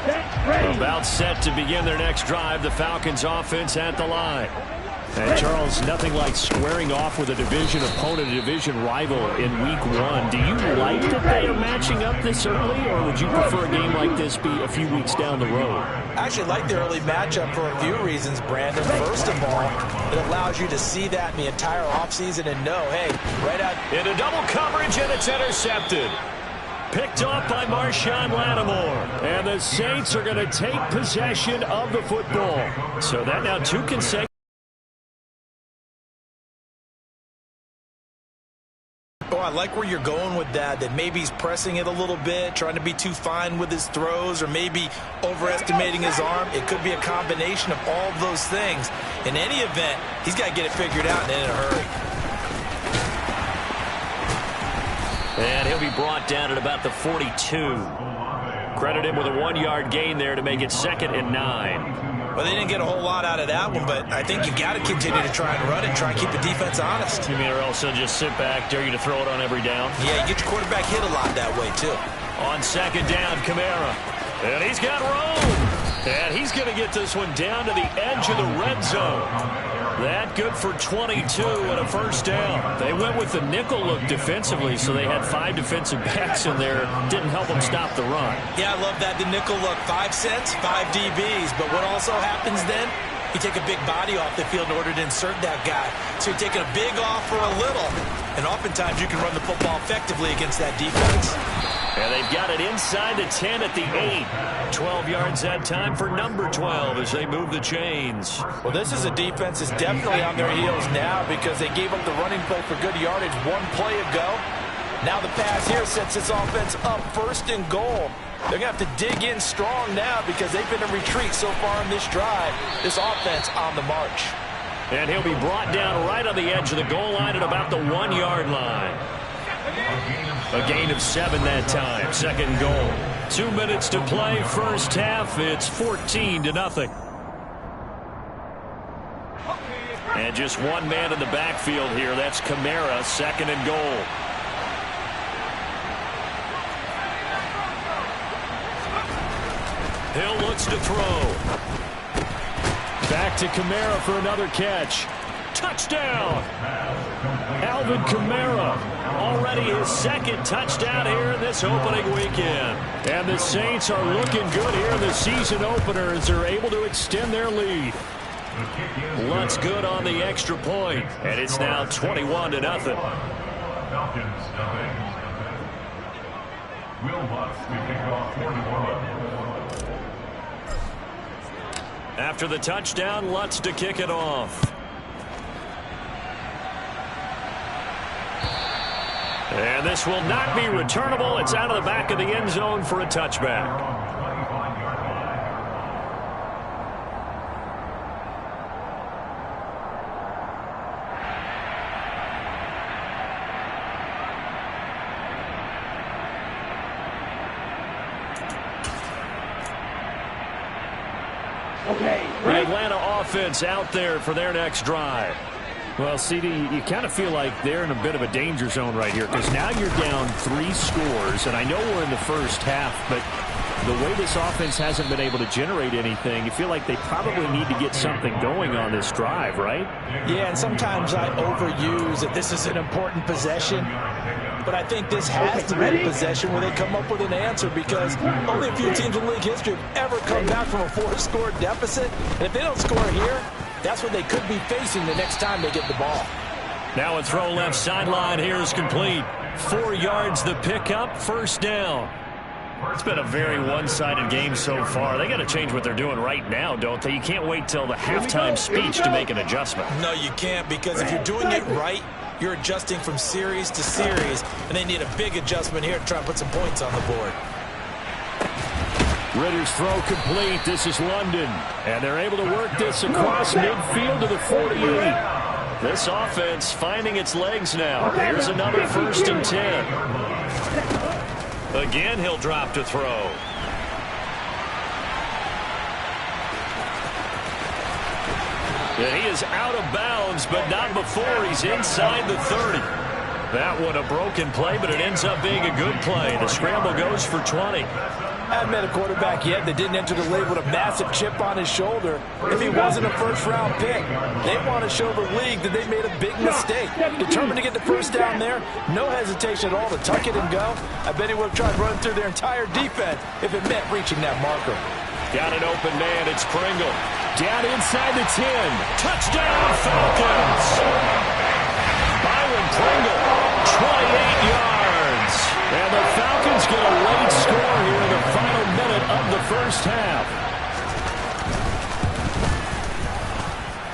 About set to begin their next drive, the Falcons offense at the line. And Charles, nothing like squaring off with a division opponent, a division rival in week one. Do you like that they are matching up this early, or would you prefer a game like this be a few weeks down the road? I actually like the early matchup for a few reasons, Brandon. First of all, it allows you to see that in the entire offseason and know, hey, right out into double coverage, and it's intercepted. Picked off by Marshawn Lattimore. And the Saints are going to take possession of the football. So that now 2 consecutive. Oh, I like where you're going with that maybe he's pressing it a little bit, trying to be too fine with his throws, or maybe overestimating his arm. It could be a combination of all of those things. In any event, he's got to get it figured out and in a hurry. And he'll be brought down at about the 42. Credit him with a 1-yard gain there to make it 2nd and 9. Well, they didn't get a whole lot out of that one, but I think you got to continue to try and run it, try and keep the defense honest. You mean, or else they'll just sit back, dare you to throw it on every down? Yeah, you get your quarterback hit a lot that way, too. On 2nd down, Kamara. And he's got room. And he's going to get this one down to the edge of the red zone. That good for 22 and a 1st down. They went with the nickel look defensively, so they had 5 defensive backs in there. Didn't help them stop the run. Yeah, I love that, the nickel look. 5 cents, 5 DBs. But what also happens then, you take a big body off the field in order to insert that guy. So you're taking a big off for a little. And oftentimes you can run the football effectively against that defense. And they've got it inside the 10 at the 8. 12 yards that time for number 12 as they move the chains. Well, this is a defense that's definitely on their heels now because they gave up the running play for good yardage 1 play ago. Now the pass here sets this offense up 1st and goal. They're going to have to dig in strong now because they've been in retreat so far in this drive. This offense on the march. And he'll be brought down right on the edge of the goal line at about the 1-yard line. A gain of 7 that time. 2nd goal. 2 minutes to play. 1st half. It's 14-0. And just one man in the backfield here. That's Kamara. 2nd and goal. Hill looks to throw. Back to Kamara for another catch. Touchdown! Alvin Kamara, already his 2nd touchdown here in this opening weekend. And the Saints are looking good here in the season opener as they're able to extend their lead. Lutz good on the extra point, and it's now 21-0. After the touchdown, Lutz to kick it off. And this will not be returnable. It's out of the back of the end zone for a touchback. The Atlanta offense out there for their next drive. Well, CD, you kind of feel like they're in a bit of a danger zone right here because now you're down 3 scores, and I know we're in the 1st half, but the way this offense hasn't been able to generate anything, you feel like they probably need to get something going on this drive, right? Yeah, and sometimes I overuse that this is an important possession, but I think this has to be a possession where they come up with an answer because only a few teams in league history have ever come back from a 4-score deficit, and if they don't score here, that's what they could be facing the next time they get the ball. Now a throw left sideline here is complete. 4 yards the pickup, 1st down. It's been a very one-sided game so far. They got to change what they're doing right now, don't they? You can't wait till the halftime speech to make an adjustment. No, you can't, because if you're doing it right, you're adjusting from series to series, and they need a big adjustment here to try and put some points on the board. Ritter's throw complete. This is London. And they're able to work this across midfield to the 48. This offense finding its legs now. Here's another 1st and 10. Again, he'll drop to throw. And he is out of bounds, but not before he's inside the 30. That one a broken play, but it ends up being a good play. The scramble goes for 20. I haven't met a quarterback yet that didn't enter the league with a massive chip on his shoulder if he wasn't a first-round pick. They want to show the league that they made a big mistake. Determined to get the first down there, no hesitation at all to tuck it and go. I bet he would have tried running through their entire defense if it meant reaching that marker. Got an open man. It's Pringle. Down inside the 10. Touchdown, Falcons. Byron Pringle, 28 yards. And the Falcons get a late score here in the final minute of the first half.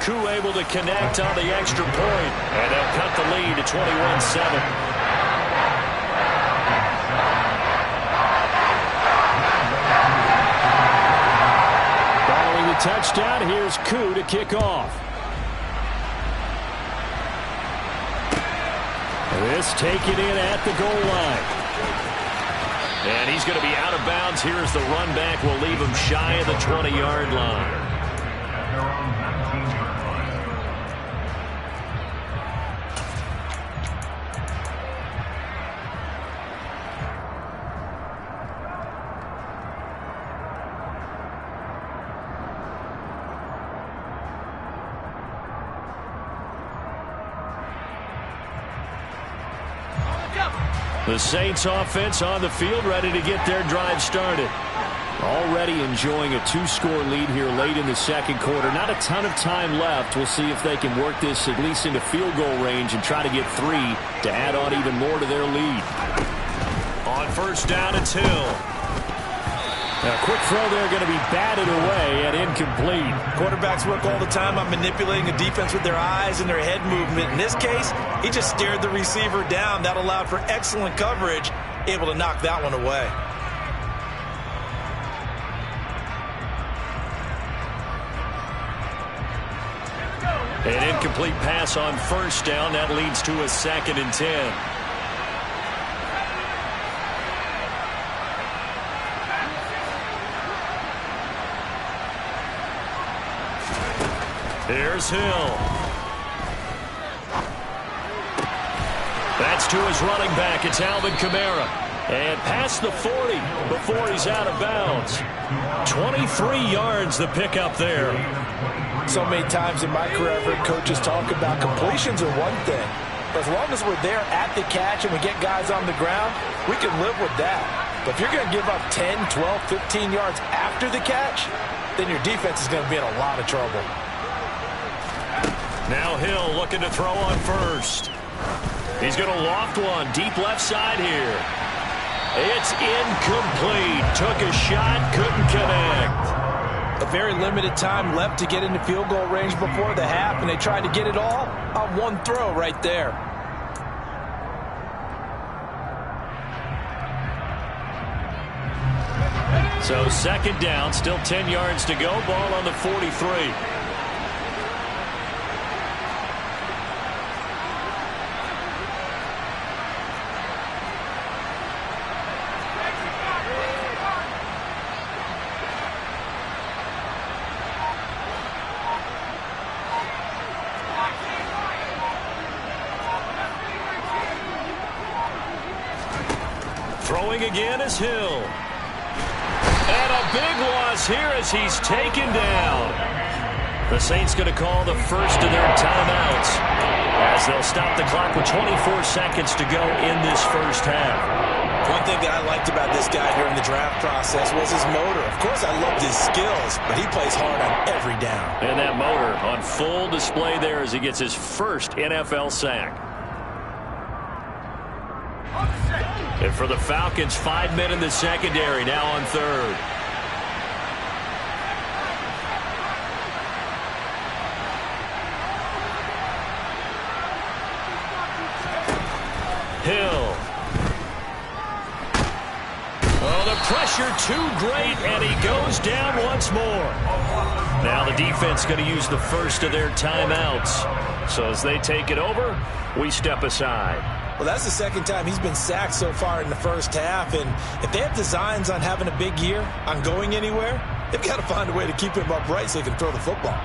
Koo able to connect on the extra point. And they'll cut the lead to 21-7. Touchdown. Here's Koo to kick off. This taken in at the goal line. And he's going to be out of bounds here as the run back will leave him shy of the 20-yard line. The Saints offense on the field, ready to get their drive started. Already enjoying a 2-score lead here late in the second quarter. Not a ton of time left. We'll see if they can work this at least into field goal range and try to get 3 to add on even more to their lead. On first down, it's Hill. A quick throw there going to be batted away and incomplete. Quarterbacks work all the time on manipulating a defense with their eyes and their head movement. In this case, he just stared the receiver down. That allowed for excellent coverage, able to knock that one away. An incomplete pass on first down. That leads to a 2nd and 10. Here's Hill. That's to his running back. It's Alvin Kamara. And past the 40 before he's out of bounds. 23 yards the pickup there. So many times in my career I've heard coaches talk about completions are one thing. But as long as we're there at the catch and we get guys on the ground, we can live with that. But if you're going to give up 10, 12, 15 yards after the catch, then your defense is going to be in a lot of trouble. Now Hill looking to throw on first. He's going to loft one deep left side here. It's incomplete. Took a shot, couldn't connect. A very limited time left to get into field goal range before the half, and they tried to get it all on one throw right there. So 2nd down, still 10 yards to go. Ball on the 43. Throwing again is Hill. And a big loss here as he's taken down. The Saints going to call the first of their timeouts as they'll stop the clock with 24 seconds to go in this first half. One thing that I liked about this guy during the draft process was his motor. Of course, I loved his skills, but he plays hard on every down. And that motor on full display there as he gets his first NFL sack. And for the Falcons, 5 men in the secondary, now on third. Hill. Oh, the pressure too great, and he goes down once more. Now the defense going to use the first of their timeouts. So as they take it over, we step aside. Well, that's the 2nd time he's been sacked so far in the first half, and if they have designs on having a big year, on going anywhere, they've got to find a way to keep him upright so he can throw the football.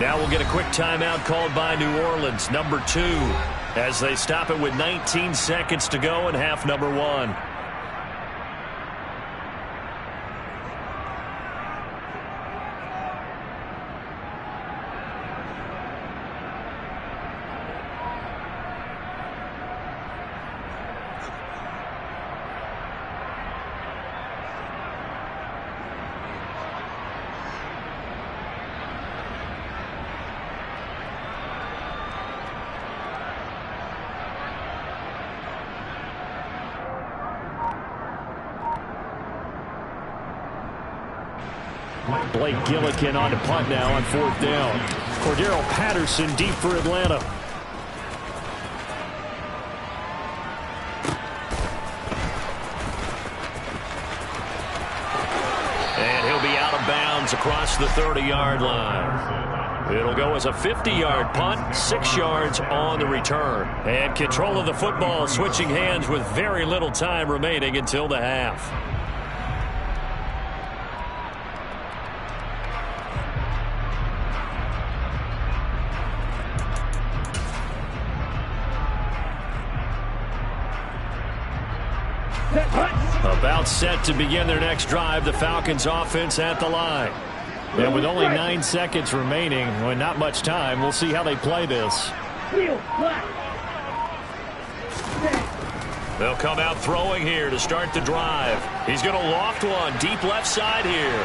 Now we'll get a quick timeout called by New Orleans, number 2, as they stop it with 19 seconds to go in half number 1. Blake Gillikin on to punt now on 4th down. Cordero Patterson deep for Atlanta. And he'll be out of bounds across the 30-yard line. It'll go as a 50-yard punt, 6 yards on the return. And control of the football switching hands with very little time remaining until the half. About set to begin their next drive, the Falcons offense at the line. And with only 9 seconds remaining, well, not much time, we'll see how they play this. They'll come out throwing here to start the drive. He's going to loft one deep left side here.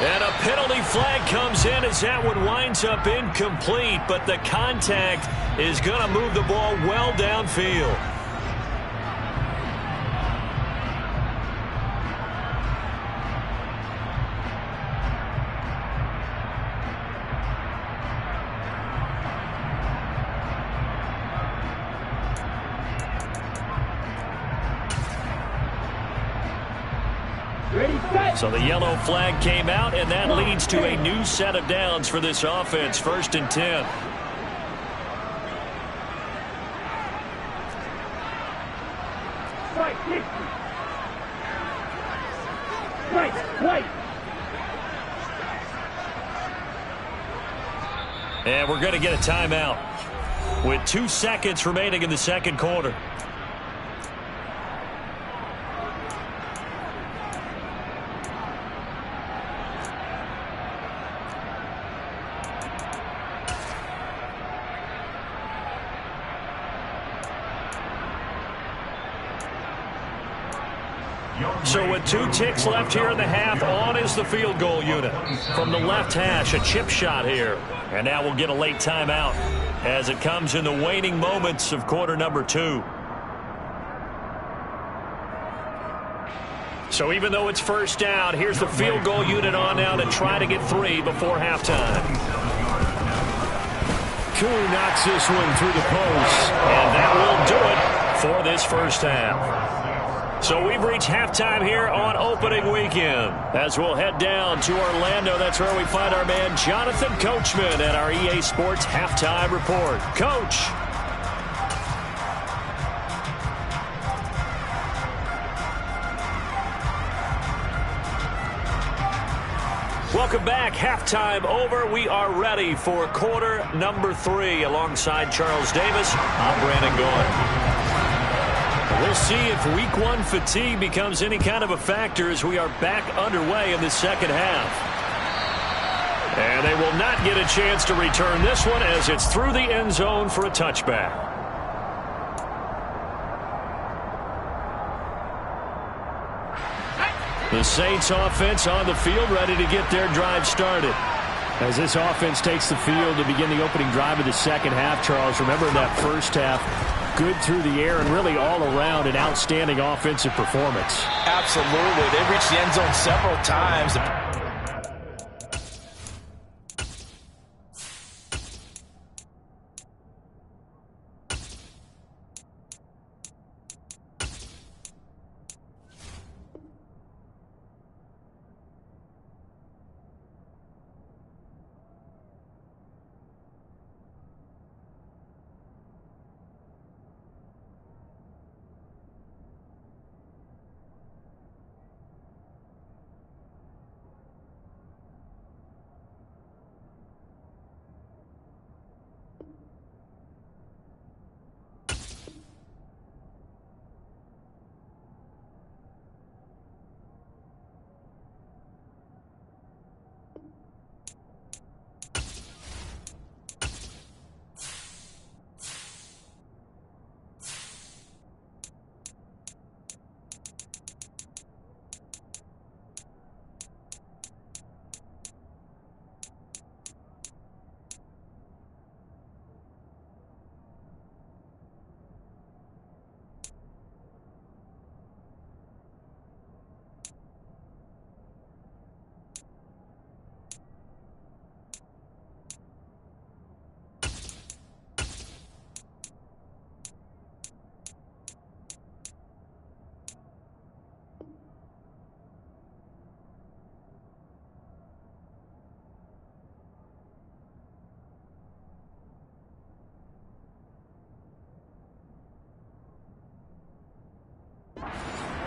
And a penalty flag comes in as that one winds up incomplete, but the contact is going to move the ball well downfield. So the yellow flag came out, and that leads to a new set of downs for this offense. 1st and 10. And we're going to get a timeout with 2 seconds remaining in the second quarter. So with 2 ticks left here in the half, on is the field goal unit. From the left hash, a chip shot here. And now we'll get a late timeout as it comes in the waning moments of quarter number 2. So even though it's 1st down, here's the field goal unit on now to try to get 3 before halftime. Koo knocks this one through the post. And that will do it for this first half. So we've reached halftime here on opening weekend. As we'll head down to Orlando, that's where we find our man Jonathan Coachman at our EA Sports Halftime Report. Coach. Welcome back. Halftime over. We are ready for quarter number 3. Alongside Charles Davis, I'm Brandon Gaudin. We'll see if week 1 fatigue becomes any kind of a factor as we are back underway in the second half. And they will not get a chance to return this one as it's through the end zone for a touchback. The Saints offense on the field ready to get their drive started. As this offense takes the field to begin the opening drive of the second half, Charles, remember that first half, good through the air and really all around an outstanding offensive performance. Absolutely. They reached the end zone several times.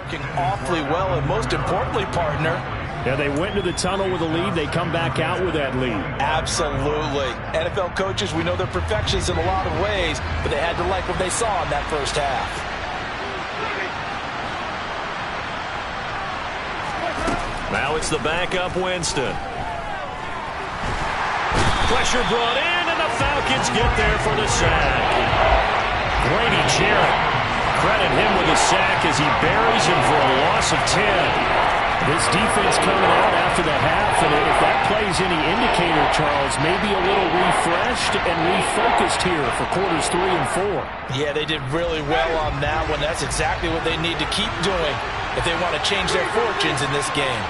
working awfully well, and most importantly, partner, yeah, they went into the tunnel with a lead. They come back out with that lead. Absolutely. NFL coaches, we know they're perfectionists in a lot of ways, but they had to like what they saw in that first half. Now it's the backup Winston. Pressure brought in, and the Falcons get there for the sack. Grady Jarrett, credit him with a sack as he buries him for a loss of 10. This defense coming out after the half, and if that plays any indicator, Charles, maybe a little refreshed and refocused here for quarters 3 and 4. Yeah, they did really well on that one. That's exactly what they need to keep doing if they want to change their fortunes in this game.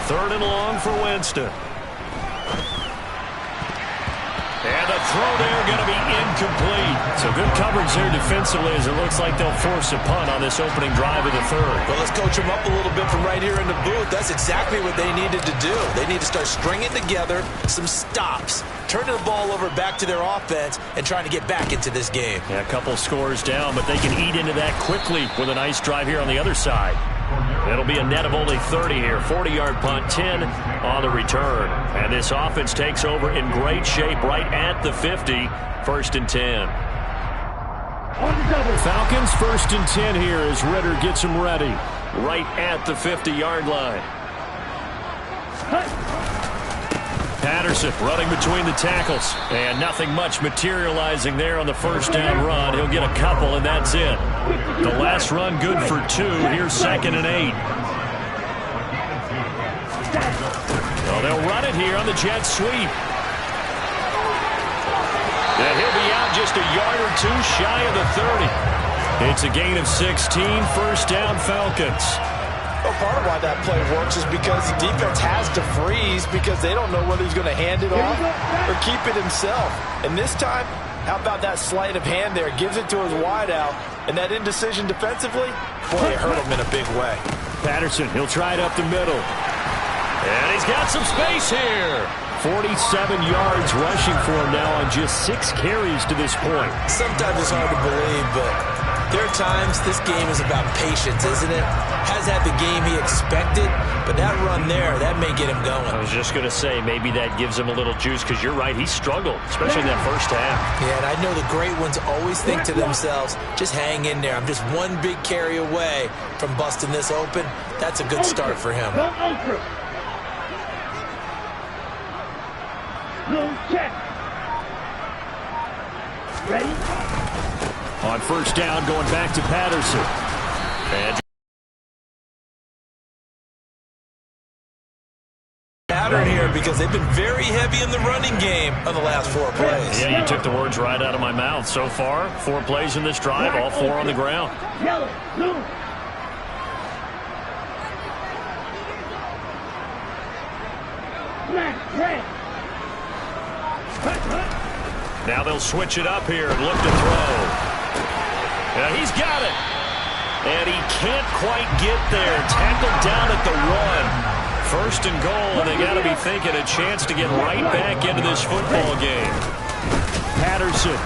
Third and long for Winston. And the throw there going to be incomplete. So good coverage there defensively as it looks like they'll force a punt on this opening drive of the third. Well, let's coach them up a little bit from right here in the booth. That's exactly what they needed to do. They need to start stringing together some stops, turning the ball over back to their offense, and trying to get back into this game. Yeah, a couple scores down, but they can eat into that quickly with a nice drive here on the other side. It'll be a net of only 30 here. 40-yard punt, 10 on the return. And this offense takes over in great shape right at the 50. 1st and 10. Falcons 1st and 10 here as Ridder gets them ready. Right at the 50-yard line. Patterson running between the tackles. And nothing much materializing there on the first down run. He'll get a couple, and that's it. The last run good for 2. Here's 2nd and 8. Well, they'll run it here on the jet sweep. And he'll be out just a yard or 2 shy of the 30. It's a gain of 16. 1st down, Falcons. Well, part of why that play works is because the defense has to freeze because they don't know whether he's going to hand it off or keep it himself. And this time, how about that sleight of hand there? Gives it to his wideout. And that indecision defensively, boy, it hurt him in a big way. Patterson, he'll try it up the middle. And he's got some space here. 47 yards rushing for him now on just 6 carries to this point. Sometimes it's hard to believe, but there are times this game is about patience, isn't it? Has had the game he expected, but that run there, that may get him going. I was just going to say, maybe that gives him a little juice, because you're right, he struggled, especially in that first half. Yeah, and I know the great ones always think to themselves, just hang in there. I'm just one big carry away from busting this open. That's a good start for him. Check. Ready? On first down, going back to Patterson. And pattern here because they've been very heavy in the running game on the last 4 plays. Yeah, you took the words right out of my mouth. So far, 4 plays in this drive, all 4 on the ground. Yellow, blue. Black, red. Now they'll switch it up here and look to throw. Yeah, he's got it. And he can't quite get there. Tackled down at the 1. 1st and goal, and they got to be thinking a chance to get right back into this football game. Patterson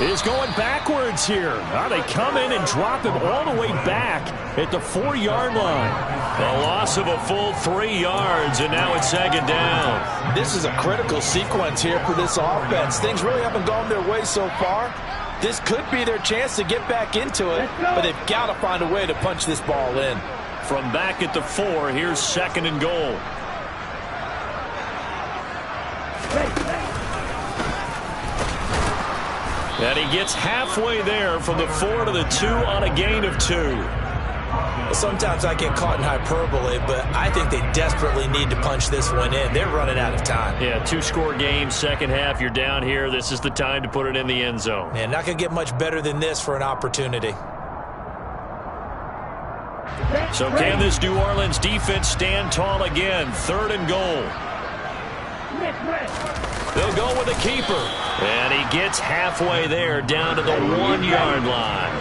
is going backwards here. Now they come in and drop him all the way back at the 4-yard line. A loss of a full 3 yards, and now it's 2nd down. This is a critical sequence here for this offense. Things really haven't gone their way so far. This could be their chance to get back into it, but they've got to find a way to punch this ball in. From back at the 4, here's 2nd and goal. And he gets halfway there from the 4 to the 2 on a gain of 2. Sometimes I get caught in hyperbole, but I think they desperately need to punch this one in. They're running out of time. Yeah, 2-score game, second half, you're down here. This is the time to put it in the end zone. Man, not going to get much better than this for an opportunity. So can this New Orleans defense stand tall again? 3rd and goal. They'll go with the keeper. And he gets halfway there, down to the 1-yard line.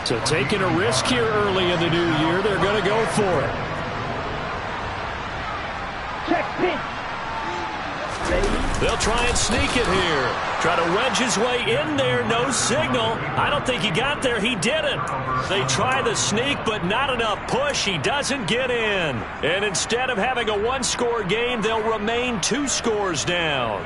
So taking a risk here early in the new year, they're going to go for it. Check pitch. Ready? They'll try and sneak it here. Try to wedge his way in there. No signal. I don't think he got there. He didn't. They try the sneak, but not enough push. He doesn't get in. And instead of having a one-score game, they'll remain 2 scores down.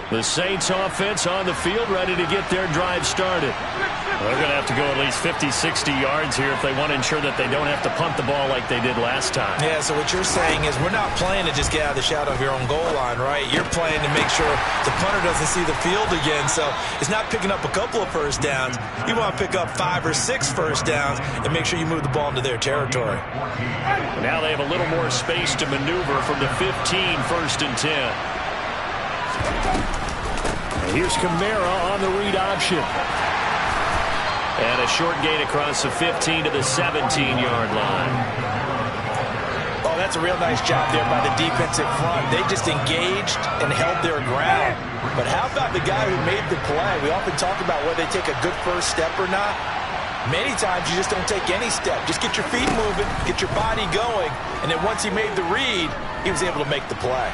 The Saints offense on the field, ready to get their drive started. They're going to have to go at least 50, 60 yards here if they want to ensure that they don't have to punt the ball like they did last time. Yeah, so what you're saying is we're not playing to just get out of the shadow of your own goal line, right? You're playing to make sure the punter doesn't see the field again. So it's not picking up a couple of first downs. You want to pick up 5 or 6 first downs and make sure you move the ball into their territory. Now they have a little more space to maneuver from the 15, 1st and 10. And here's Kamara on the read option. And a short gain across the 15 to the 17-yard line. Oh, that's a real nice job there by the defensive front. They just engaged and held their ground. But how about the guy who made the play? We often talk about whether they take a good first step or not. Many times you just don't take any step. Just get your feet moving, get your body going, and then once he made the read, he was able to make the play.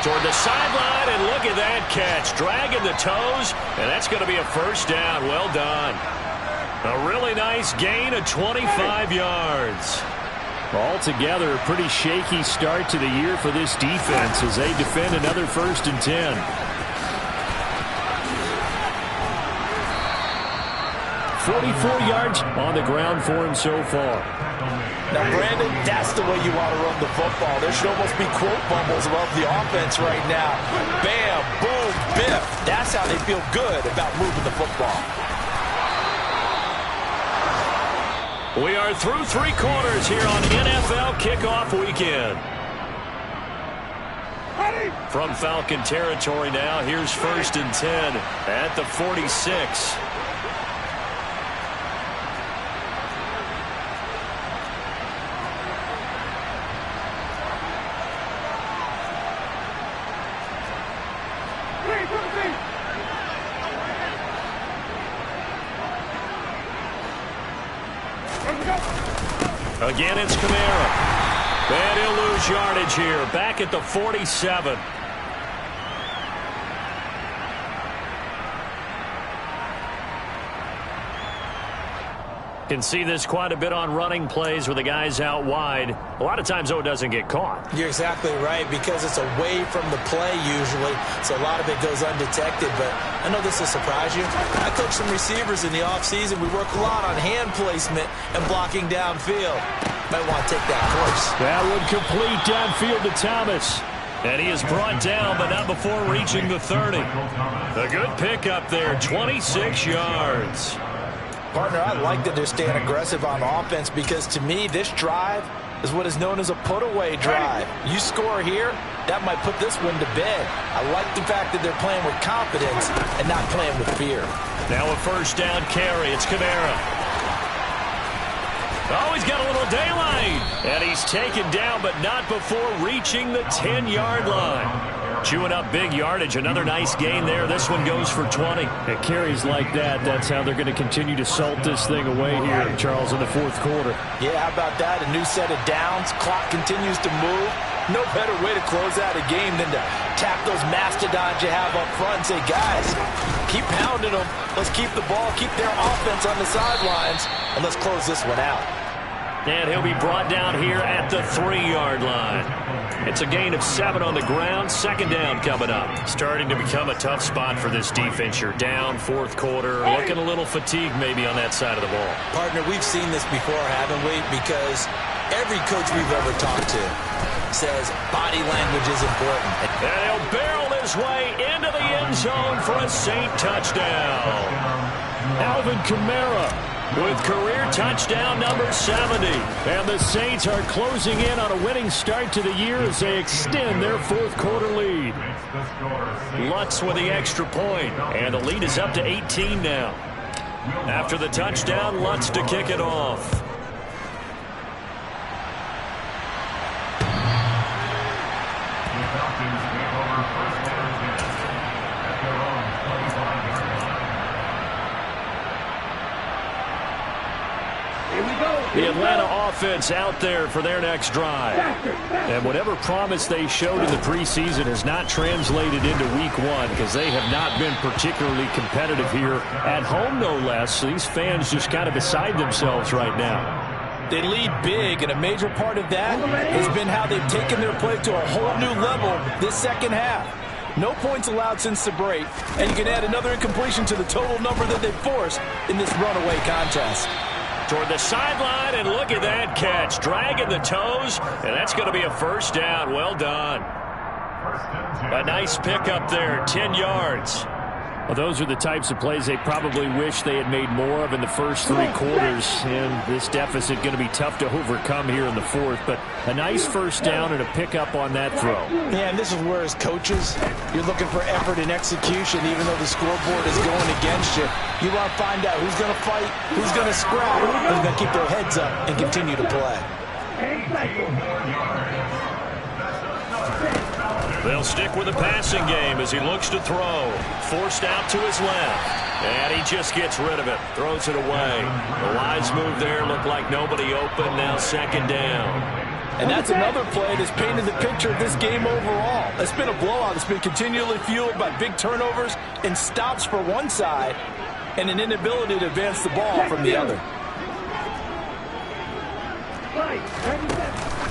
Toward the sideline, and look at that catch. Dragging the toes, and that's going to be a first down. Well done. A really nice gain of 25 yards. Altogether, a pretty shaky start to the year for this defense as they defend another 1st and 10. 44 yards on the ground for him so far. Now, Brandon, that's the way you want to run the football. There should almost be quote bubbles above the offense right now. Bam, boom, biff. That's how they feel good about moving the football. We are through 3 quarters here on NFL Kickoff Weekend. From Falcon territory now, here's 1st and 10 at the 46. Again, it's Kamara. And he'll lose yardage here. Back at the 47. Can see this quite a bit on running plays where the guy's out wide. A lot of times, though, it doesn't get caught. You're exactly right, because it's away from the play usually, so a lot of it goes undetected. But I know this will surprise you. I coach some receivers in the offseason. We work a lot on hand placement and blocking downfield. Might want to take that course. That would complete downfield to Thomas. And he is brought down, but not before reaching the 30. A good pickup there, 26 yards. Partner, I like that they're staying aggressive on offense because, to me, this drive is what is known as a put-away drive. You score here, that might put this one to bed. I like the fact that they're playing with confidence and not playing with fear. Now a first down carry. It's Kamara. Oh, he's got a little daylight. And he's taken down, but not before reaching the 10-yard line. Chewing up big yardage. Another nice gain there. This one goes for 20. It carries like that. That's how they're going to continue to salt this thing away here, Charles, in the 4th quarter. Yeah, how about that? A new set of downs. Clock continues to move. No better way to close out a game than to tap those mastodons you have up front and say, guys, keep pounding them. Let's keep the ball, keep their offense on the sidelines, and let's close this one out. And he'll be brought down here at the 3-yard line. It's a gain of 7 on the ground. 2nd down coming up. Starting to become a tough spot for this defense. You're down 4th quarter. Looking a little fatigued maybe on that side of the ball. Partner, we've seen this before, haven't we? Because every coach we've ever talked to says body language is important. And he'll barrel his way into the end zone for a Saint touchdown. Alvin Kamara with career touchdown number 70. And the Saints are closing in on a winning start to the year as they extend their 4th quarter lead. Lutz with the extra point, and the lead is up to 18 now. After the touchdown, Lutz to kick it off. The Atlanta offense out there for their next drive. And whatever promise they showed in the preseason has not translated into week one because they have not been particularly competitive here at home, no less. So these fans just kind of beside themselves right now. They lead big, and a major part of that has been how they've taken their play to a whole new level this second half. No points allowed since the break, and you can add another incompletion to the total number that they've forced in this runaway contest. Toward the sideline, and look at that catch. Dragging the toes, and that's going to be a first down. Well done. A nice pickup there, 10 yards. Well, those are the types of plays they probably wish they had made more of in the first three quarters. And this deficit going to be tough to overcome here in the fourth. But a nice first down and a pickup on that throw. Yeah, and this is where as coaches, you're looking for effort and execution, even though the scoreboard is going against you. You want to find out who's going to fight, who's going to scrap, who's going to keep their heads up and continue to play. They'll stick with the passing game as he looks to throw. Forced out to his left. And he just gets rid of it. Throws it away. The wise move there. Looked like nobody open. Now second down. And that's another play that's painted the picture of this game overall. It's been a blowout. It's been continually fueled by big turnovers and stops for one side and an inability to advance the ball from the other.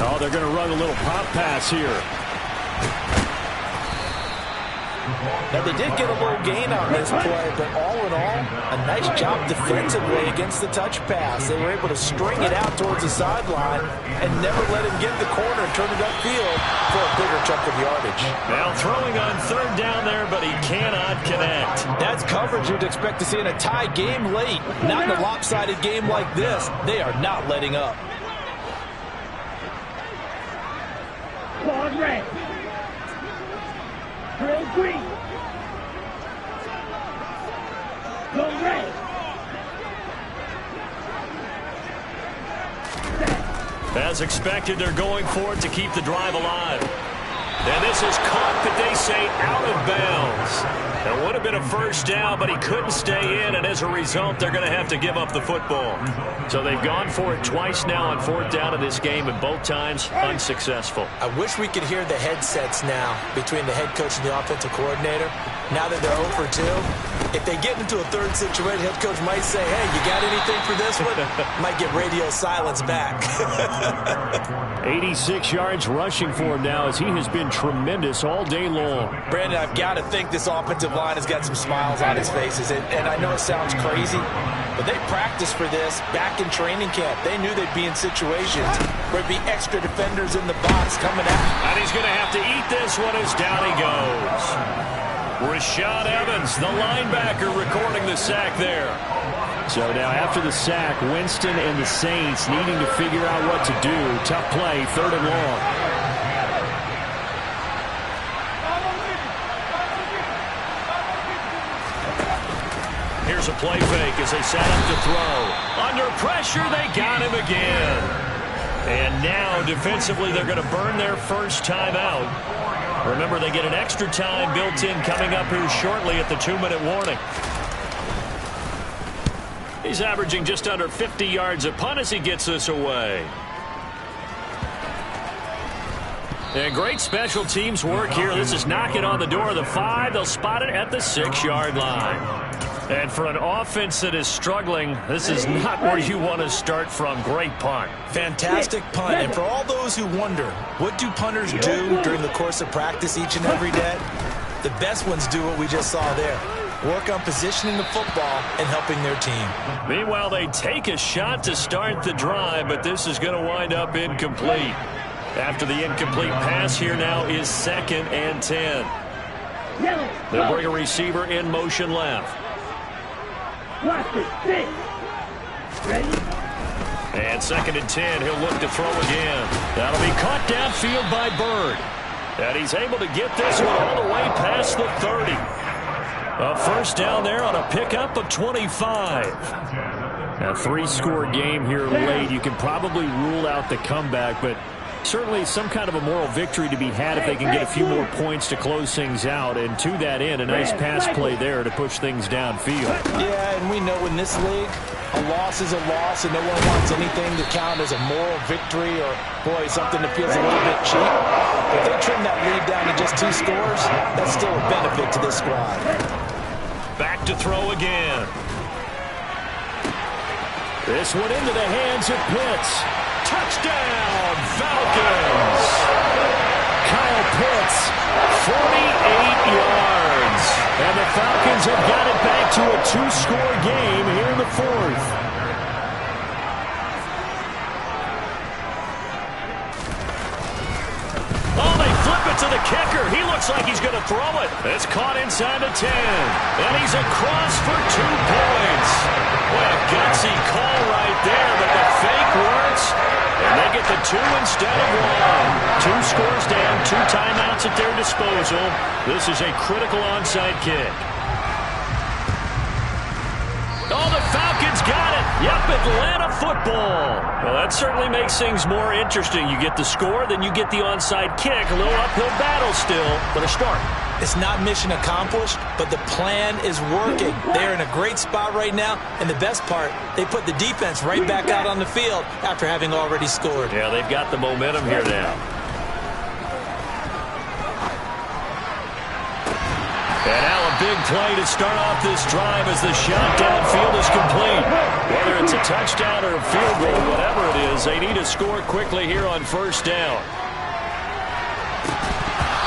Oh, they're going to run a little pop pass here. Now, they did get a little gain on this play, but all in all, a nice job defensively against the touch pass. They were able to string it out towards the sideline and never let him get the corner and turn it upfield for a bigger chunk of yardage. Now throwing on third down there, but he cannot connect. That's coverage you'd expect to see in a tie game late. Not in a lopsided game like this. They are not letting up. Claude red. Drill green. Go red. As expected, they're going for it to keep the drive alive. And this is caught, but they say out of bounds. It would have been a first down, but he couldn't stay in, and as a result, they're going to have to give up the football. So they've gone for it twice now on fourth down in this game, and both times unsuccessful. I wish we could hear the headsets now between the head coach and the offensive coordinator. Now that they're 0 for 2, if they get into a third situation, head coach might say, hey, you got anything for this one? Might get radio silence back. 86 yards rushing for him now as he has been tremendous all day long. Brandon, I've got to think this offensive line has got some smiles on his faces. And I know it sounds crazy, but they practiced for this back in training camp. They knew they'd be in situations where there'd be extra defenders in the box coming out. And he's going to have to eat this one as down he goes. Rashaan Evans, the linebacker, recording the sack there. So now after the sack, Winston and the Saints needing to figure out what to do. Tough play, third and long. Here's a play fake as they set up to throw. Under pressure, they got him again. And now defensively, they're going to burn their first time out. Remember, they get an extra time built in coming up here shortly at the 2-minute warning. He's averaging just under 50 yards a punt as he gets this away. And great special teams work here. This is knocking on the door of the 5. They'll spot it at the 6-yard line. And for an offense that is struggling, this is not where you want to start from. Great punt. Fantastic punt. And for all those who wonder, what do punters do during the course of practice each and every day? The best ones do what we just saw there. Work on positioning the football and helping their team. Meanwhile, they take a shot to start the drive, but this is going to wind up incomplete. After the incomplete pass, here now is 2nd and 10. They'll bring a receiver in motion left. Watch it. 6. Ready? And 2nd and 10. He'll look to throw again. That'll be caught downfield by Bird. And he's able to get this one all the way past the 30. A first down there on a pickup of 25. A 3-score game here late. You can probably rule out the comeback, but Certainly some kind of a moral victory to be had if they can get a few more points to close things out. And to that end, a nice pass play there to push things downfield. Yeah, and we know in this league, a loss is a loss, and no one wants anything to count as a moral victory or, boy, something that feels a little bit cheap. If they trim that lead down to just 2 scores, that's still a benefit to this squad. Back to throw again. This one into the hands of Pitts. Touchdown, Falcons! Kyle Pitts, 48 yards. And the Falcons have got it back to a 2-score game here in the 4th. Oh, they flip it to the kicker. He looks like he's going to throw it. It's caught inside the 10. And he's across for 2 points. What a gutsy call right there, but the fake works. And they get the 2 instead of 1. 2 scores down, 2 timeouts at their disposal. This is a critical onside kick. Oh, the Falcons got it. Yep, Atlanta football. Well, that certainly makes things more interesting. You get the score, then you get the onside kick. A little uphill battle still, but a start. It's not mission accomplished, but the plan is working. They're in a great spot right now, and the best part, they put the defense right back out on the field after having already scored. Yeah, they've got the momentum here now. And now a big play to start off this drive as the shot downfield is complete. Whether it's a touchdown or a field goal, whatever it is, they need to score quickly here on first down.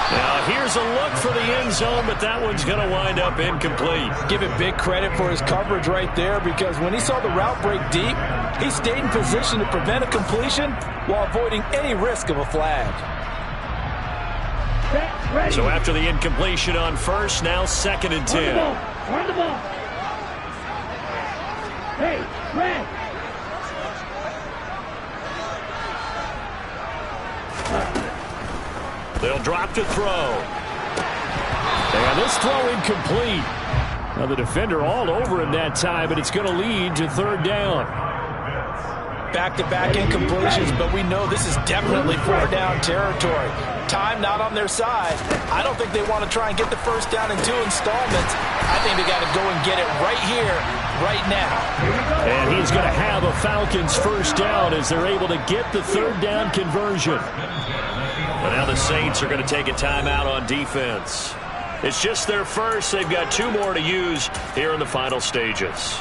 Now, here's a look for the end zone, but that one's going to wind up incomplete. Give it big credit for his coverage right there, because when he saw the route break deep, he stayed in position to prevent a completion while avoiding any risk of a flag. So after the incompletion on first, now 2nd and 10. Run the ball. Hey, Red. They'll drop to throw. And this throw incomplete. Now the defender all over him that time, but it's going to lead to 3rd down. Back-to-back incompletions, but we know this is definitely 4th down territory. Time not on their side. I don't think they want to try and get the first down in 2 installments. I think they got to go and get it right here, right now. And he's going to have a Falcons first down as they're able to get the 3rd down conversion. But now the Saints are going to take a timeout on defense. It's just their first. They've got 2 more to use here in the final stages.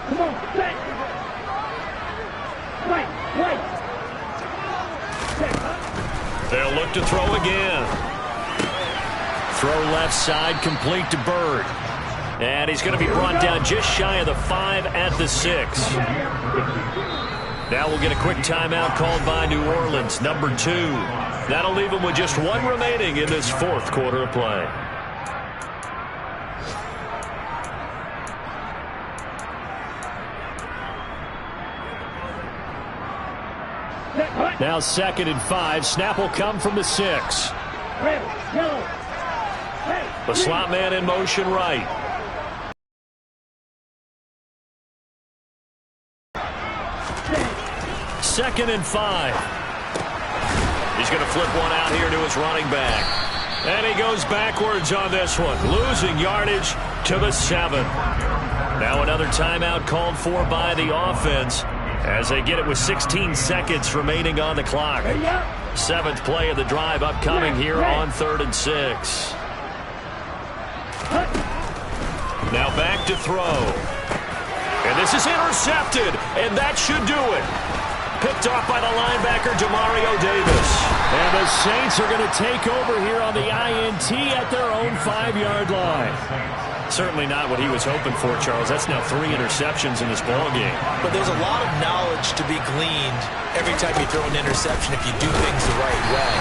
Come on, set. Wait. They'll look to throw again. Throw left side, complete to Bird. And he's going to be brought down just shy of the 5 at the 6. Now we'll get a quick timeout called by New Orleans, number 2. That'll leave them with just 1 remaining in this 4th quarter of play. Now 2nd and 5. Snap will come from the 6. The slot man in motion right. Second and 5. He's going to flip one out here to his running back. And he goes backwards on this one, losing yardage to the 7. Now another timeout called for by the offense as they get it with 16 seconds remaining on the clock. 7th play of the drive upcoming here on 3rd and 6. Now back to throw. And this is intercepted, and that should do it. Picked off by the linebacker, Demario Davis. And the Saints are going to take over here on the INT at their own 5-yard line. Certainly not what he was hoping for, Charles. That's now 3 interceptions in this ballgame. But there's a lot of knowledge to be gleaned every time you throw an interception if you do things the right way.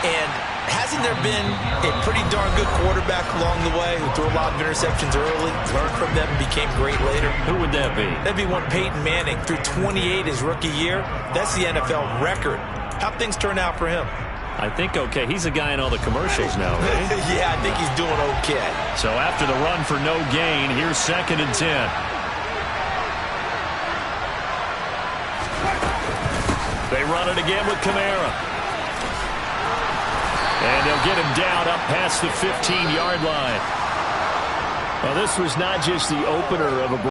And hasn't there been a pretty darn good quarterback along the way who threw a lot of interceptions early, learned from them, and became great later? Who would that be? That'd be one Peyton Manning. Threw 28 his rookie year. That's the NFL record. How'd things turn out for him? I think okay. He's a guy in all the commercials now, right? Yeah, I think he's doing okay. So after the run for no gain, here's 2nd and 10. it again with Kamara. And they'll get him down up past the 15-yard line. Well, this was not just the opener of a